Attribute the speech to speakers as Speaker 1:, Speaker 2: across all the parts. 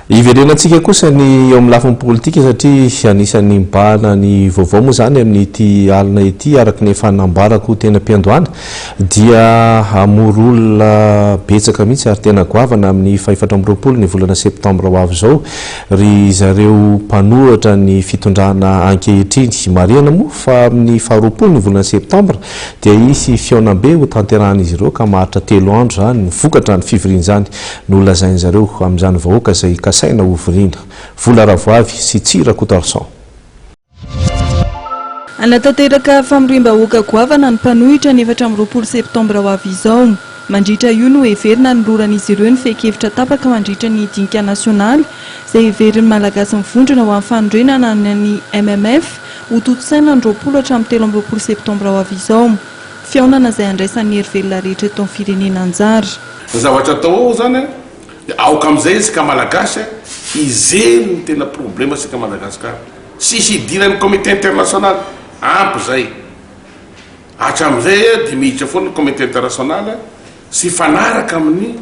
Speaker 1: Iverenantsika kosa ny eo amin'ny lafiny politika satria anisan'ny mibahana ny vaovao moa zany amin'ity alina ity araky ny fanambarako tena mpiandohana dia amorolona betsaka mihitsy ary tena goavana amin'ny 4 ny volana septambra ho avy zao ry zareo mpanohatra ny fitondrana ankehitriny mariana moa fa amin'ny 4 ny volana septambra dia isy fiaonambe ho tanterahan'izy ireo ka maharitra 3 andro zany ny vokatra ny fivoriana zany no lazainy zareo amin'izany vahoaka izay saina ovrina vola ravoavy sy tsira kotarson
Speaker 2: anatanteraka famoriam-bahoaka goavana ny mpanohitra ny 4 septambra ho avy izao mandritra io no heverina ny loran'izy ireo ny fekevitra tapaka mandritra ny dinika nasionaly izay heverin'ny malagasy mivondrona ho amin'ny fanorenana ny MMF ho totosaina ny 20 hatramin'ny 13 septambra ho avy izao fiaonana izay andraisan'ny hery-velona rehetra eto amin'ny firenena anjara
Speaker 3: zavatra atao zany aoka amizay isika malagasy izeny ny tena problema sika Madagasikara sisy idiran'ny comité international ampy zay hatramizay dia miditra foana ny comité international sy fanaraka amin'ny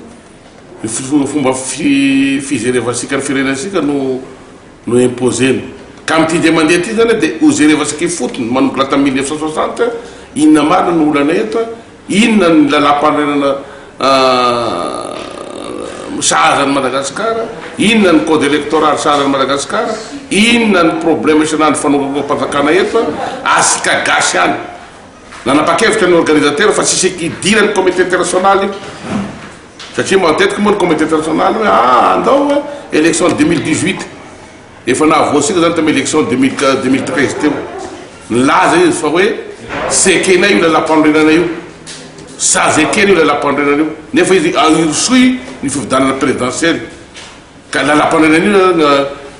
Speaker 3: fomba fijerevasika ny firenensika no imposeny ka amin'ity dia mandeha ty zany dia hojerevasika fotony manomboka lata 1960 inona marina no olana eto inona ny lalam-paharenana sahazan'ny Madagasikara inona ny code électoral sahazan'ny Madagasikara inona ny problème isanandro fanaovam-panjakana eto asika gasy any nanapa-kevitra ny organisateur fa tsisy idiran'ny comité international satria matetika moa ny comité international hoe andao élection 2018 efa nahavoasika zany tamy élection 2013 teo nilaza izy fa hoe sekena io lalam-panorenana io sazekena io lalam-panorenana io nefa izy irsoy ny fividanana présidentielle ka lalam-panorenana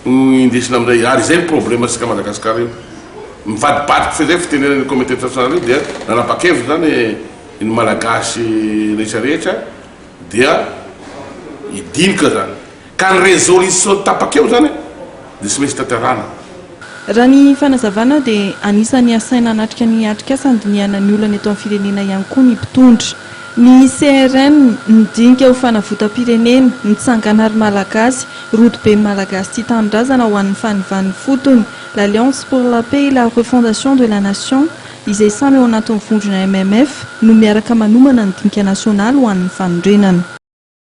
Speaker 3: io indesina amin'izay ary zay ny problème asika Madagasikara io mivadibadiky fa zay fitenenan'ny comité international io dia nanapa-kevitra zany ny malagasy rehetrarehetra dia idinika zany ka ny résolution tapakeo zany dia sy maintsy tanterana
Speaker 2: raha ny fanazavana dia anisan'ny asaina anatrika ny atrikasa andiniana ny olana eto amin'ny firenena ihany koa ny mpitondra ny CRN nidinika ho fanavotam-pirenena nitsangana ary malagasy route be malagasy tia tanindrazana ho an'ny fanivany fotony l'Alliance pour la paix et la refondation de la nation izay samy ao anatin'ny vondrona MMF no miaraka manomana ny dinika nasionaly ho an'ny fanondrenana